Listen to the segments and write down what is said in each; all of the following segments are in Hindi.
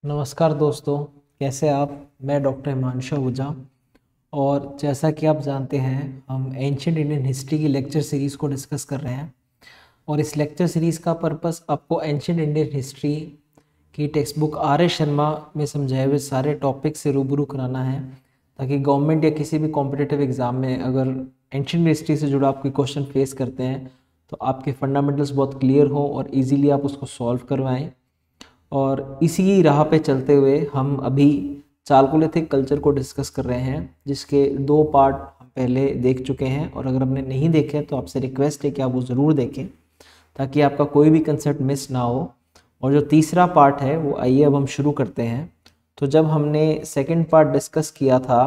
नमस्कार दोस्तों, कैसे आप। मैं डॉक्टर हिमांशु आहूजा। और जैसा कि आप जानते हैं, हम एंशिएंट इंडियन हिस्ट्री की लेक्चर सीरीज़ को डिस्कस कर रहे हैं। और इस लेक्चर सीरीज़ का पर्पस आपको एंशिएंट इंडियन हिस्ट्री की text book R S Sharma में समझाए हुए सारे टॉपिक से रूबरू कराना है, ताकि गवर्नमेंट या किसी भी कॉम्पिटिटिव एग्ज़ाम में अगर एंशिएंट हिस्ट्री से जुड़ा आप कोई क्वेश्चन फेस करते हैं तो आपके फंडामेंटल्स बहुत क्लियर हो और इजीली आप उसको सॉल्व करवाएं। और इसी राह पे चलते हुए हम अभी चालकोलिथिक कल्चर को डिस्कस कर रहे हैं, जिसके 2 पार्ट हम पहले देख चुके हैं। और अगर हमने नहीं देखे तो आपसे रिक्वेस्ट है कि आप वो ज़रूर देखें, ताकि आपका कोई भी कंसेप्ट मिस ना हो। और जो तीसरा पार्ट है वो आइए अब हम शुरू करते हैं। तो जब हमने सेकंड पार्ट डिस्कस किया था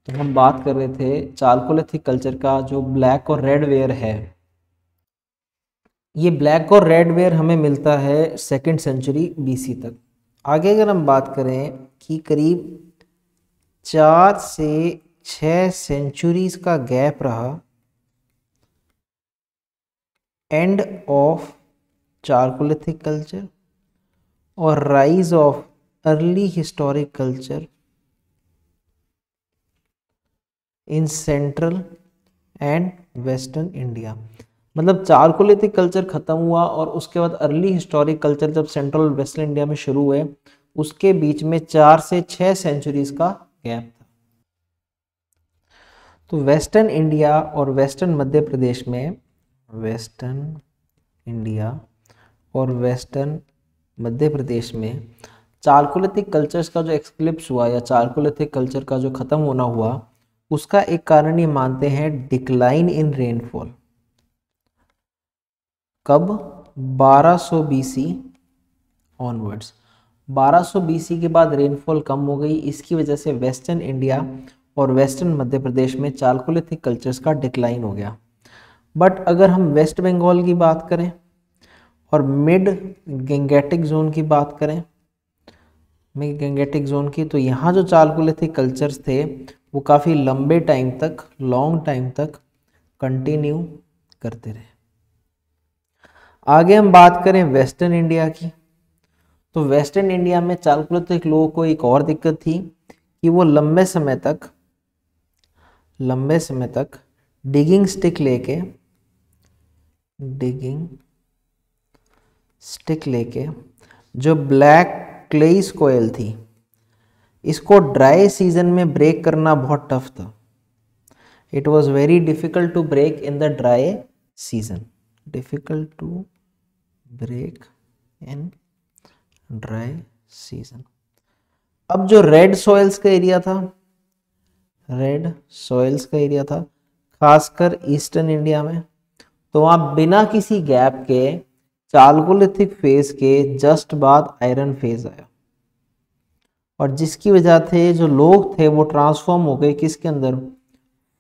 तो हम बात कर रहे थे चालकोलिथिक कल्चर का जो ब्लैक और रेड वेयर है। ये ब्लैक और रेड वेयर हमें मिलता है 2nd सेंचुरी बीसी तक। आगे अगर हम बात करें कि करीब 4 से 6 सेंचुरीज का गैप रहा एंड ऑफ चालकोलिथिक कल्चर और rise of early historic culture in central and western India. मतलब चालकोलिथिक कल्चर खत्म हुआ और उसके बाद अर्ली हिस्टोरिक कल्चर जब सेंट्रल और वेस्टर्न इंडिया में शुरू हुए, उसके बीच में 4 से 6 सेंचुरीज का गैप था। तो वेस्टर्न इंडिया और वेस्टर्न मध्य प्रदेश में, वेस्टर्न इंडिया और वेस्टर्न मध्य प्रदेश में चालकोलिथिक कल्चर्स का जो एक्सक्लिप्स हुआ या चालकोलिथिक कल्चर का जो खत्म होना हुआ, उसका एक कारण ये मानते हैं डिक्लाइन इन रेनफॉल। कब? 1200 बीसी ऑनवर्ड्स। 1200 बीसी के बाद रेनफॉल कम हो गई। इसकी वजह से वेस्टर्न इंडिया और वेस्टर्न मध्य प्रदेश में चालकोलिथिक कल्चर्स का डिक्लाइन हो गया। बट अगर हम वेस्ट बंगाल की बात करें और मिड गंगेटिक जोन की बात करें, मिड गंगेटिक जोन की, तो यहाँ जो चालकोलिथिक कल्चर्स थे वो काफ़ी लंबे टाइम तक, लॉन्ग टाइम तक कंटिन्यू करते रहे। आगे हम बात करें वेस्टर्न इंडिया की, तो वेस्टर्न इंडिया में चालकोलिथिक लोगों को एक और दिक्कत थी कि वो लंबे समय तक डिगिंग स्टिक लेके जो ब्लैक क्लेई सॉइल थी, इसको ड्राई सीजन में ब्रेक करना बहुत टफ था। It was very difficult to break in the dry season, difficult to break in dry season. अब जो रेड सॉइल्स का एरिया था, खासकर ईस्टर्न इंडिया में, तो वहाँ बिना किसी गैप के चालकोलिथिक फेज के जस्ट बाद आयरन फेज आया। और जिसकी वजह से जो लोग थे वो ट्रांसफॉर्म हो गए किसके अंदर?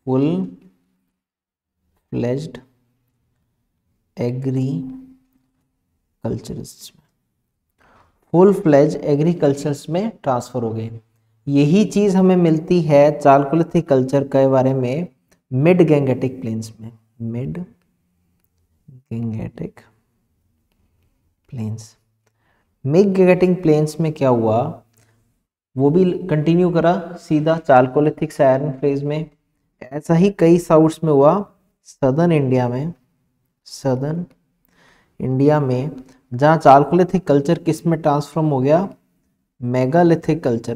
फुल फ्लेज्ड एग्रीकल्चरिस्ट में ट्रांसफर हो गए। यही चीज हमें मिलती है चालकोलिथिक कल्चर के बारे में मिड गंगेटिक प्लेन्स में। मिड गंगेटिक प्लेन्स में क्या हुआ, वो भी कंटिन्यू करा सीधा चालकोलिथिक से आयरन फेज में। ऐसा ही कई साउट्स में हुआ। सदर्न इंडिया में जहाँ चालकोलिथिक कल्चर किस में ट्रांसफॉर्म हो गया? मेगालिथिक कल्चर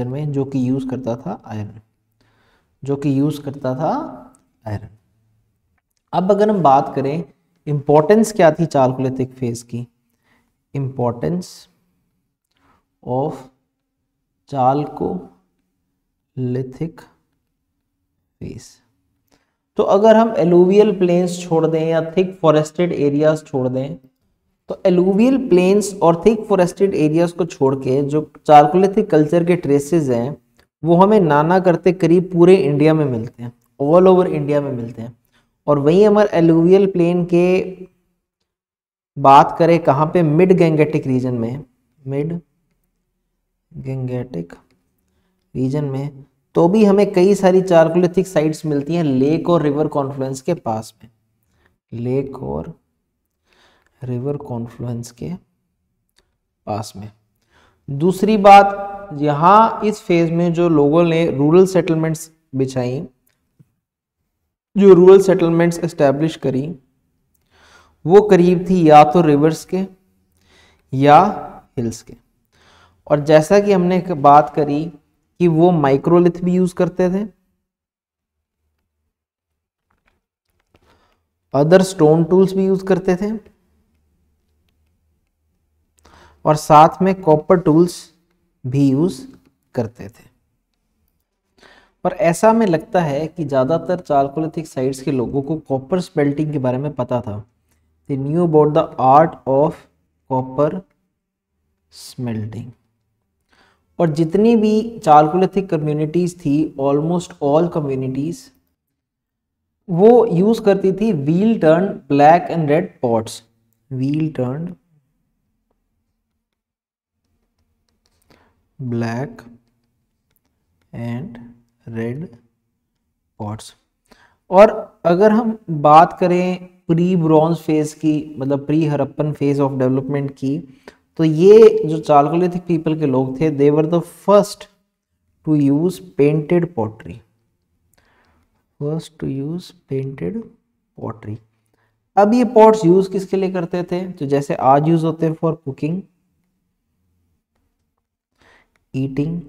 में, जो कि यूज करता था आयरन। अब अगर हम बात करें इंपॉर्टेंस क्या थी चालकोलिथिक फेज की, इंपॉर्टेंस ऑफ चालकोलिथिक फेज। तो अगर हम एलुवियल प्लेन्स छोड़ दें या थिक फॉरेस्टेड एरियाज छोड़ दें, तो एलुवियल प्लेन्स और थिक फॉरेस्टेड एरियाज को छोड़ के जो चालकोलिथिक कल्चर के ट्रेसेस हैं वो हमें नाना करते करीब पूरे इंडिया में मिलते हैं, ऑल ओवर इंडिया में मिलते हैं। और वहीं हमारे एलुवियल प्लेन के बात करें कहाँ पे? मिड गंगेटिक रीजन में, तो भी हमें कई सारी चालकोलिथिक साइट्स मिलती हैं लेक और रिवर कॉन्फ्लुएंस के पास में। लेक और रिवर कॉन्फ्लुएंस के पास में। दूसरी बात, यहाँ इस फेज में जो लोगों ने रूरल सेटलमेंट्स बिछाई, जो रूरल सेटलमेंट्स एस्टैब्लिश करी, वो करीब थी या तो रिवर्स के या हिल्स के। और जैसा कि हमने बात करी कि वो माइक्रोलिथ भी यूज करते थे, अदर स्टोन टूल्स भी यूज करते थे, और साथ में कॉपर टूल्स भी यूज करते थे। पर ऐसा हमें लगता है कि ज़्यादातर चालकोलिथिक साइट्स के लोगों को कॉपर स्मेल्टिंग के बारे में पता था। They knew about the art of copper smelting. और जितनी भी चालकोलिथिक कम्युनिटीज़ थी, ऑलमोस्ट ऑल कम्युनिटीज़, वो यूज़ करती थी wheel turn black and red pots. Wheel turn black and red pots. और अगर हम बात करें प्री ब्रॉन्ज फेज की, मतलब pre Harappan phase of development की, तो ये जो चालकोलिथिक पीपल के लोग थे, they were the first to use painted pottery. First to use painted pottery. अब ये पॉट्स यूज किसके लिए करते थे? तो जैसे आज यूज होते हैं for cooking, eating,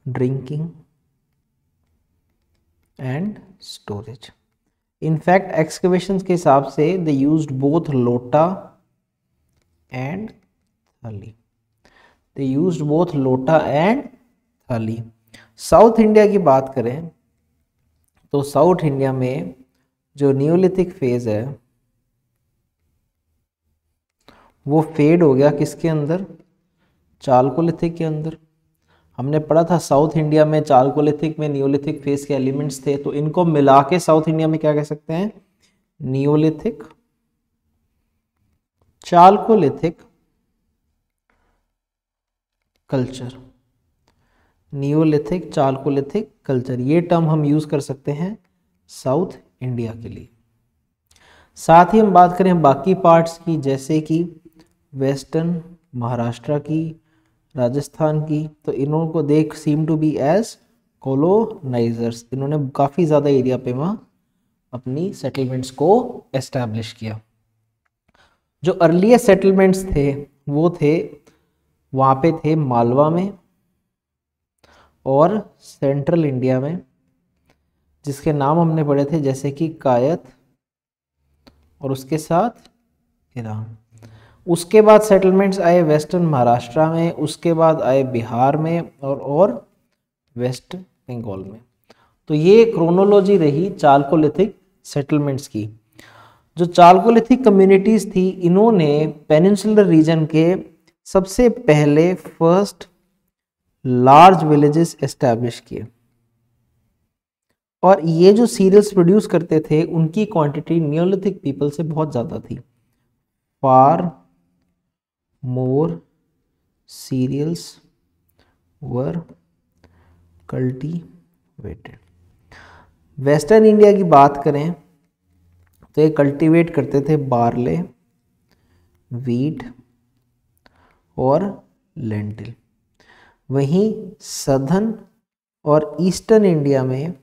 drinking and storage. In fact excavations के हिसाब से दे यूज्ड बोथ लोटा एंड थाली। दे यूज्ड बोथ लोटा एंड थाली। साउथ इंडिया की बात करें तो साउथ इंडिया में जो नियोलिथिक फेज है वो फेड हो गया किसके अंदर? चालकोलिथिक के अंदर। हमने पढ़ा था साउथ इंडिया में चालकोलिथिक में नियोलिथिक फेज के एलिमेंट्स थे, तो इनको मिला के साउथ इंडिया में क्या कह सकते हैं? Neolithic Chalcolithic culture. Neolithic Chalcolithic culture, ये टर्म हम यूज कर सकते हैं साउथ इंडिया के लिए। साथ ही हम बात करें बाकी पार्ट्स की, जैसे कि वेस्टर्न महाराष्ट्र की, राजस्थान की, तो इन्हों को देख सीम टू बी एज कोलोनाइजर्स। इन्होंने काफ़ी ज़्यादा एरिया पे वहाँ अपनी सेटलमेंट्स को एस्टैब्लिश किया। जो अर्लीस्ट सेटलमेंट्स थे वो थे, वहाँ पे थे मालवा में और सेंट्रल इंडिया में, जिसके नाम हमने पढ़े थे जैसे कि कायत और उसके साथ ईरान। उसके बाद सेटलमेंट्स आए वेस्टर्न महाराष्ट्र में, उसके बाद आए बिहार में और वेस्ट बंगाल में। तो ये क्रोनोलॉजी रही चालकोलिथिक सेटलमेंट्स की। जो चालकोलिथिक कम्युनिटीज़ थी, इन्होंने पेनिनसुलर रीजन के सबसे पहले फर्स्ट लार्ज विलेजेस एस्टैब्लिश किए। और ये जो सीरियल्स प्रोड्यूस करते थे उनकी क्वांटिटी नियोलिथिक पीपल से बहुत ज़्यादा थी। फार मोर सीरियल्स वर कल्टीवेटेड। वेस्टर्न इंडिया की बात करें तो ये कल्टीवेट करते थे बार्ले, वीट और लेंटिल। वहीं सदर्न और ईस्टर्न इंडिया में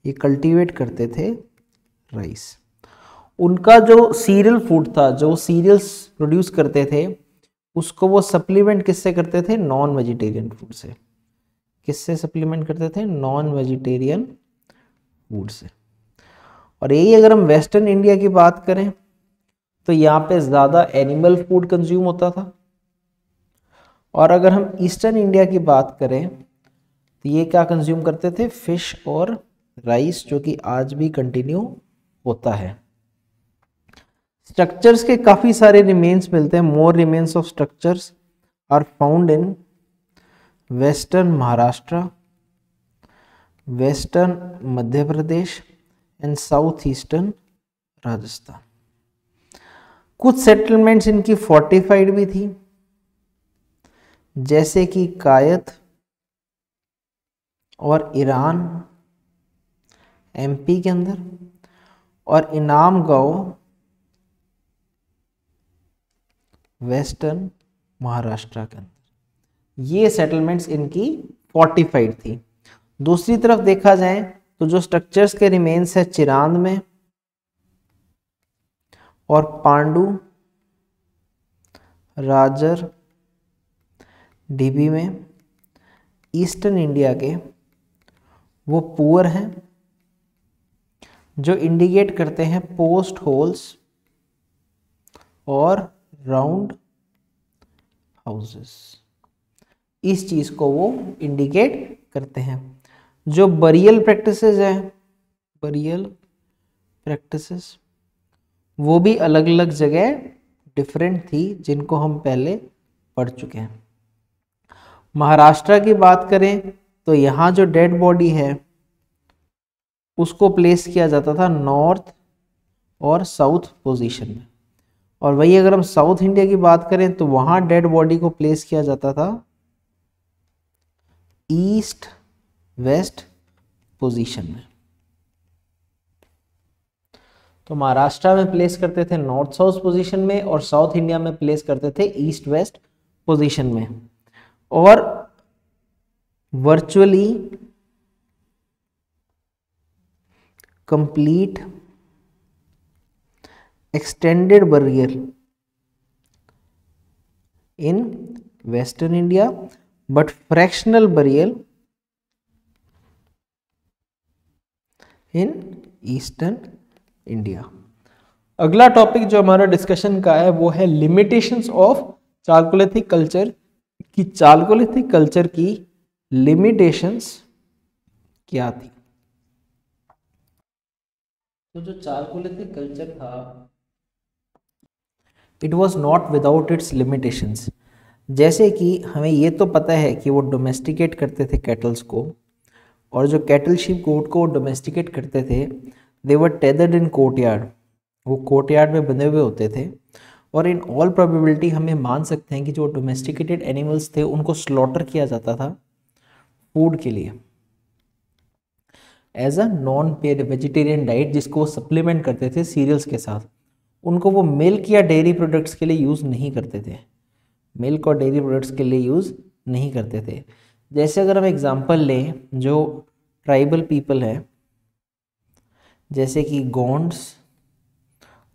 ये कल्टीवेट करते थे राइस। उनका जो सीरियल फूड था, जो सीरियल्स प्रोड्यूस करते थे, उसको वो सप्लीमेंट किससे करते थे? नॉन वेजिटेरियन फूड से। किससे सप्लीमेंट करते थे? नॉन वेजिटेरियन फूड से। और यही अगर हम वेस्टर्न इंडिया की बात करें तो यहाँ पे ज़्यादा एनिमल फूड कंज्यूम होता था। और अगर हम ईस्टर्न इंडिया की बात करें तो ये क्या कंज्यूम करते थे? फिश और राइस, जो कि आज भी कंटिन्यू होता है। स्ट्रक्चर्स के काफ़ी सारे रिमेन्स मिलते हैं। More remains of structures are found in western Maharashtra, western Madhya Pradesh and south eastern Rajasthan. कुछ सेटलमेंट्स इनकी फोर्टिफाइड भी थी, जैसे कि कायत और ईरान एमपी के अंदर, और इनाम गांव वेस्टर्न महाराष्ट्र के अंदर। ये सेटलमेंट्स इनकी फोर्टिफाइड थी। दूसरी तरफ देखा जाए तो जो स्ट्रक्चर्स के रिमेन्स है चिरांद में और पांडु राजर डीबी में, ईस्टर्न इंडिया के वो पुअर हैं जो इंडिकेट करते हैं पोस्ट होल्स और राउंड हाउसेस। इस चीज को वो इंडिकेट करते हैं। जो बरियल प्रैक्टिसेस हैं, बरियल प्रैक्टिसेस वो भी अलग अलग जगह डिफरेंट थी, जिनको हम पहले पढ़ चुके हैं। महाराष्ट्र की बात करें तो यहाँ जो डेड बॉडी है उसको प्लेस किया जाता था नॉर्थ और साउथ पोजीशन में, और वही अगर हम साउथ इंडिया की बात करें तो वहाँ डेड बॉडी को प्लेस किया जाता था ईस्ट वेस्ट पोजीशन में। तो महाराष्ट्र में प्लेस करते थे नॉर्थ साउथ पोजीशन में और साउथ इंडिया में प्लेस करते थे ईस्ट वेस्ट पोजीशन में। और virtually complete extended burial in western India but fractional burial in eastern India. अगला टॉपिक जो हमारा डिस्कशन का है वो है लिमिटेशंस ऑफ चालकोलिथिक कल्चर, कि चालकोलिथिक कल्चर की लिमिटेशंस क्या थी। तो जो चालकोलिथिक कल्चर था it was not without its limitations. जैसे कि हमें ये तो पता है कि वो डोमेस्टिकेट करते थे कैटल्स को, और जो कैटल शीप गोट को डोमेस्टिकेट करते थे दे वर टेदर्ड इन कोर्टयार्ड, वो कोर्टयार्ड में बंधे हुए होते थे। और इन ऑल प्रोबेबिलिटी हमें मान सकते हैं कि जो डोमेस्टिकेटेड एनिमल्स थे उनको स्लॉटर किया जाता था फूड के लिए as a non paid vegetarian diet, जिसको वो सप्लीमेंट करते थे सीरियल्स के साथ। उनको वो मिल्क या डेयरी प्रोडक्ट्स के लिए यूज़ नहीं करते थे, मिल्क और डेयरी प्रोडक्ट्स के लिए यूज़ नहीं करते थे। जैसे अगर हम एग्जांपल लें, जो ट्राइबल पीपल है जैसे कि गोंड्स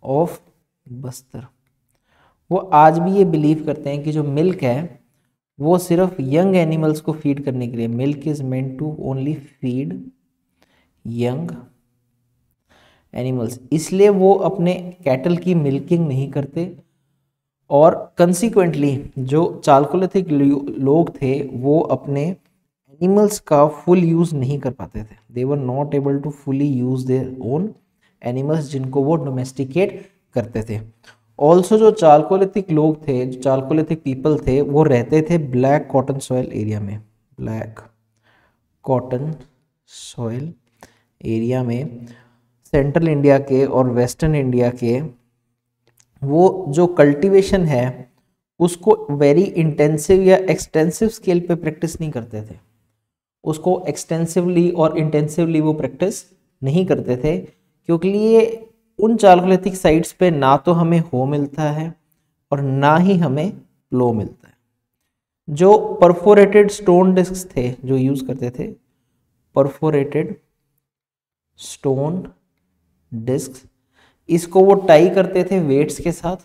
ऑफ बस्तर, वो आज भी ये बिलीव करते हैं कि जो मिल्क है वो सिर्फ यंग एनिमल्स को फीड करने के लिए, milk is meant to only feed young animals, इसलिए वो अपने कैटल की मिल्किंग नहीं करते। और कंसिक्वेंटली जो चालकोलिथिक लोग थे वो अपने एनिमल्स का फुल यूज़ नहीं कर पाते थे, they were not able to fully use their own animals जिनको वो डोमेस्टिकेट करते थे। ऑल्सो जो चालकोलिथिक लोग थे, जो चालकोलिथिक पीपल थे, वो रहते थे ब्लैक कॉटन सॉइल एरिया में, ब्लैक कॉटन सॉइल एरिया में सेंट्रल इंडिया के और वेस्टर्न इंडिया के। वो जो कल्टीवेशन है उसको वेरी इंटेंसिव या एक्सटेंसिव स्केल पे प्रैक्टिस नहीं करते थे, उसको एक्सटेंसिवली और इंटेंसिवली वो प्रैक्टिस नहीं करते थे, क्योंकि ये उन चालकोलिथिक साइट्स पे ना तो हमें हो मिलता है और ना ही हमें प्लो मिलता है। जो परफोरेटेड स्टोन डिस्क्स थे जो यूज़ करते थे, परफोरेटेड स्टोन डिस्क, इसको वो टाई करते थे वेट्स के साथ,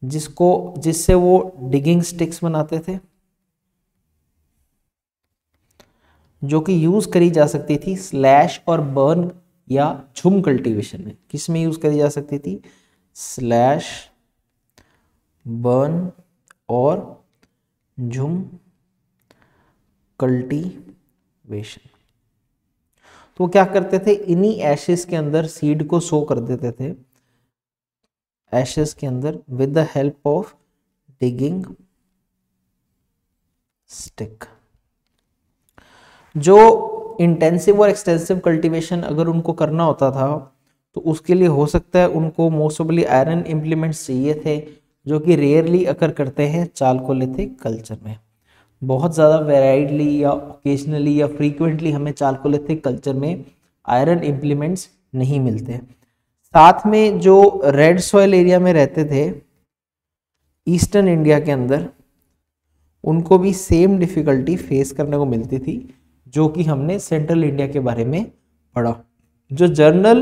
जिससे वो डिगिंग स्टिक्स बनाते थे जो कि यूज करी जा सकती थी स्लैश और बर्न या झुम कल्टीवेशन में। किस में यूज करी जा सकती थी? स्लैश, बर्न और झुम कल्टीवेशन। तो क्या करते थे, इन्हीं एशेस के अंदर सीड को सो कर देते थे, एशेस के अंदर with the help of digging stick. जो इंटेंसिव और एक्सटेंसिव कल्टीवेशन अगर उनको करना होता था तो उसके लिए हो सकता है उनको मोस्ट ऑफली आयरन इम्प्लीमेंट्स चाहिए थे, जो कि रेयरली अकर करते हैं चालकोलिथिक कल्चर में। बहुत ज़्यादा वेराइडली या ओकेजनली या फ्रीक्वेंटली हमें चालकोलिथिक कल्चर में आयरन इम्प्लीमेंट्स नहीं मिलते। साथ में जो रेड सॉइल एरिया में रहते थे ईस्टर्न इंडिया के अंदर उनको भी सेम डिफिकल्टी फेस करने को मिलती थी जो कि हमने सेंट्रल इंडिया के बारे में पढ़ा। जो जर्नल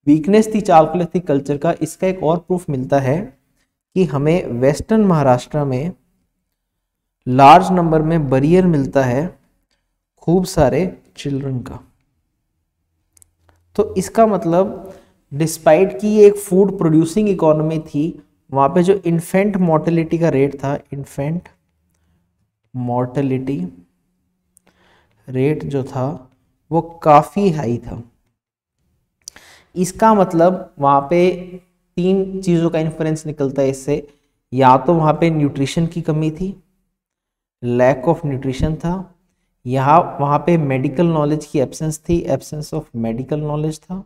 वीकनेस थी चालकोलिथिक कल्चर का, इसका एक और प्रूफ मिलता है कि हमें वेस्टर्न महाराष्ट्र में लार्ज नंबर में बरियर मिलता है खूब सारे चिल्ड्रन का। तो इसका मतलब डिस्पाइट कि ये एक फूड प्रोड्यूसिंग इकोनॉमी थी, वहाँ पे जो इन्फेंट मोर्टेलिटी का रेट था, इन्फेंट मोर्टेलिटी रेट जो था वो काफ़ी हाई था। इसका मतलब वहाँ पे 3 चीज़ों का इन्फ्लुएंस निकलता है इससे। या तो वहाँ पे न्यूट्रिशन की कमी थी, लैक ऑफ न्यूट्रिशन था, यहाँ वहाँ पे मेडिकल नॉलेज की एब्सेंस थी, एब्सेंस ऑफ मेडिकल नॉलेज था,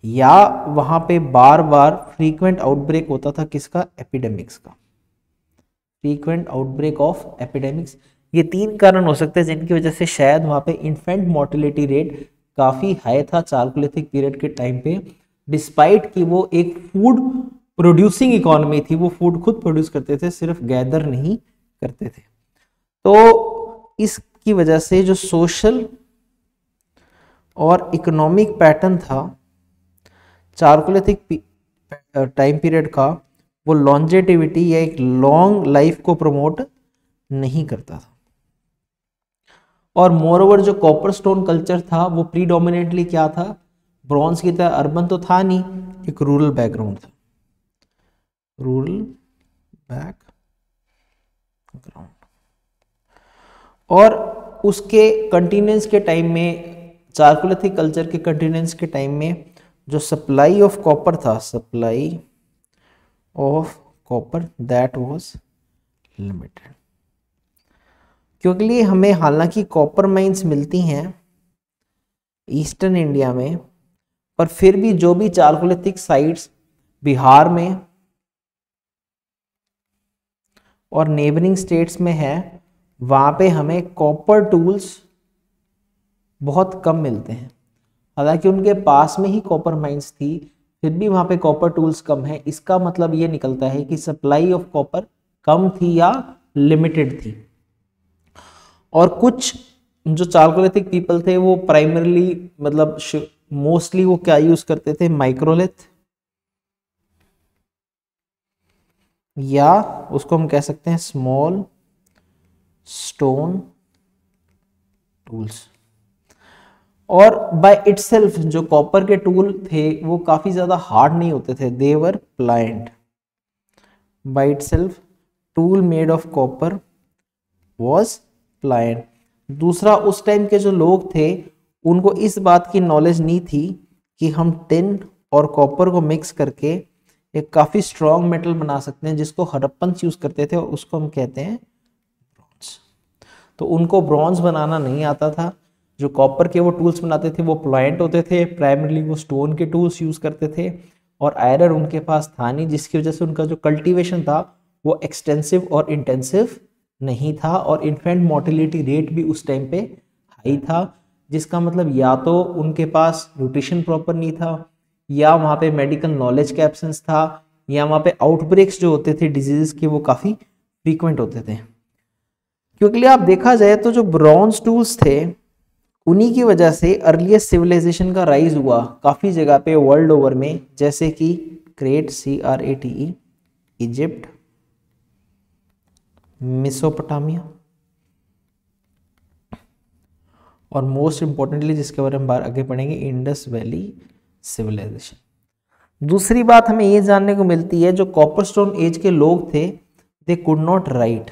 या वहाँ पे बार बार फ्रीक्वेंट आउटब्रेक होता था किसका, एपिडेमिक्स का, फ्रीक्वेंट आउटब्रेक ऑफ एपिडेमिक्स। ये 3 कारण हो सकते हैं जिनकी वजह से शायद वहाँ पे इन्फेंट मोर्टेलिटी रेट काफ़ी हाई था चालकोलिथिक पीरियड के टाइम पे, डिस्पाइट कि वो एक फूड प्रोड्यूसिंग इकोनॉमी थी, वो फूड खुद प्रोड्यूस करते थे, सिर्फ गैदर नहीं करते थे। तो इसकी वजह से जो सोशल और इकोनॉमिक पैटर्न था चालकोलिथिक टाइम पीरियड का, वो लॉन्जेटिविटी या एक लॉन्ग लाइफ को प्रमोट नहीं करता था। और मोरओवर जो कॉपर स्टोन कल्चर था वो प्रीडोमिनेटली क्या था, ब्रॉन्ज की तरह अर्बन तो था नहीं, एक रूरल बैकग्राउंड था, रूरल बैकग्राउंड। और उसके कंटिन्यूंस के टाइम में, चालकोलिथिक कल्चर के कंटिन्यूंस के टाइम में जो सप्लाई ऑफ कॉपर था, supply of copper that was limited. क्योंकि हमें हालांकि कॉपर माइंस मिलती हैं ईस्टर्न इंडिया में, पर फिर भी जो भी चालकोलिथिक साइट्स बिहार में और नेबरिंग स्टेट्स में है, वहाँ पे हमें कॉपर टूल्स बहुत कम मिलते हैं। हालांकि उनके पास में ही कॉपर माइंस थी, फिर भी वहाँ पे कॉपर टूल्स कम है। इसका मतलब ये निकलता है कि सप्लाई ऑफ कॉपर कम थी या लिमिटेड थी। और कुछ जो चालकोलिथिक पीपल थे वो प्राइमरली मतलब मोस्टली वो क्या यूज करते थे, माइक्रोलिथ, या उसको हम कह सकते हैं स्मॉल स्टोन टूल्स। और बाय इटसेल्फ जो कॉपर के टूल थे वो काफी ज्यादा हार्ड नहीं होते थे, they were pliant. By itself tool made of copper was pliant. दूसरा, उस टाइम के जो लोग थे उनको इस बात की नॉलेज नहीं थी कि हम टिन और कॉपर को मिक्स करके एक काफी स्ट्रॉन्ग मेटल बना सकते हैं, जिसको हड़प्पन्स यूज करते थे और उसको हम कहते हैं ब्रॉन्ज। तो उनको ब्रॉन्ज बनाना नहीं आता था। जो कॉपर के वो टूल्स बनाते थे वो प्लाइंट होते थे, प्राइमरली वो स्टोन के टूल्स यूज करते थे, और आयरन उनके पास था नहीं, जिसकी वजह से उनका जो कल्टीवेशन था वो एक्सटेंसिव और इंटेंसिव नहीं था। और इन्फेंट मोर्टेलिटी रेट भी उस टाइम पे हाई था, जिसका मतलब या तो उनके पास न्यूट्रिशन प्रॉपर नहीं था, या वहाँ पे मेडिकल नॉलेज का एब्सेंस था, या वहाँ पे आउटब्रेक्स जो होते थे डिजीजेस के वो काफ़ी फ्रीक्वेंट होते थे। क्योंकि आप देखा जाए तो जो ब्रॉन्ज टूल्स थे उन्हीं की वजह से अर्लीस्ट सिविलाइजेशन का राइज हुआ काफ़ी जगह पे वर्ल्ड ओवर में, जैसे कि क्रेट, CRATE, इजिप्ट, मेसोपोटामिया, और मोस्ट इंपॉर्टेंटली जिसके बारे में आगे पढ़ेंगे, इंडस वैली सिविलाइजेशन। दूसरी बात हमें ये जानने को मिलती है, जो कॉपर स्टोन एज के लोग थे दे कुड नॉट राइट,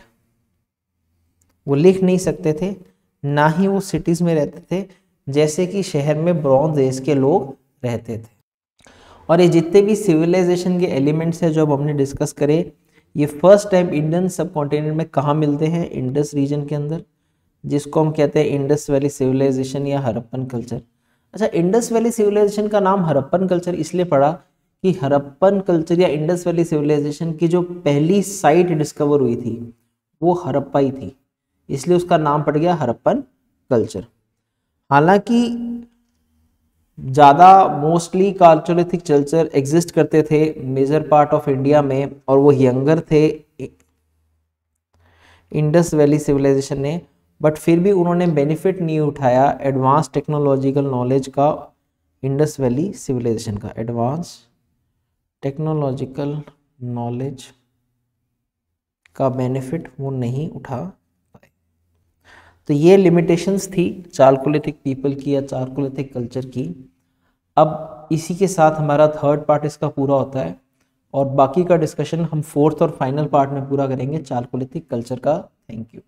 वो लिख नहीं सकते थे, ना ही वो सिटीज में रहते थे जैसे कि शहर में ब्रॉन्ज एज के लोग रहते थे। और ये जितने भी सिविलाइजेशन के एलिमेंट्स हैं जो अब हमने डिस्कस करे, ये फर्स्ट टाइम इंडियन सब कॉन्टिनेंट में कहाँ मिलते हैं, इंडस रीजन के अंदर, जिसको हम कहते हैं इंडस वैली सिविलाइजेशन या हड़प्पन कल्चर। अच्छा, इंडस वैली सिविलाइजेशन का नाम हड़प्पन कल्चर इसलिए पड़ा कि हड़प्पन कल्चर या इंडस वैली सिविलाइजेशन की जो पहली साइट डिस्कवर हुई थी वो हड़प्पा ही थी, इसलिए उसका नाम पड़ गया हड़प्पन कल्चर। हालांकि ज़्यादा मोस्टली चालकोलिथिक कल्चर एग्जिस्ट करते थे मेजर पार्ट ऑफ इंडिया में, और वो यंगर थे इंडस वैली सिविलाइजेशन ने, बट फिर भी उन्होंने बेनिफिट नहीं उठाया एडवांस टेक्नोलॉजिकल नॉलेज का, इंडस वैली सिविलाइजेशन का एडवांस टेक्नोलॉजिकल नॉलेज का बेनिफिट वो नहीं उठा पाए। तो ये लिमिटेशंस थी चालकोलिथिक पीपल की या चालकोलिथिक कल्चर की। अब इसी के साथ हमारा थर्ड पार्ट इसका पूरा होता है, और बाकी का डिस्कशन हम फोर्थ और फाइनल पार्ट में पूरा करेंगे चालकोलिथिक कल्चर का। Thank you.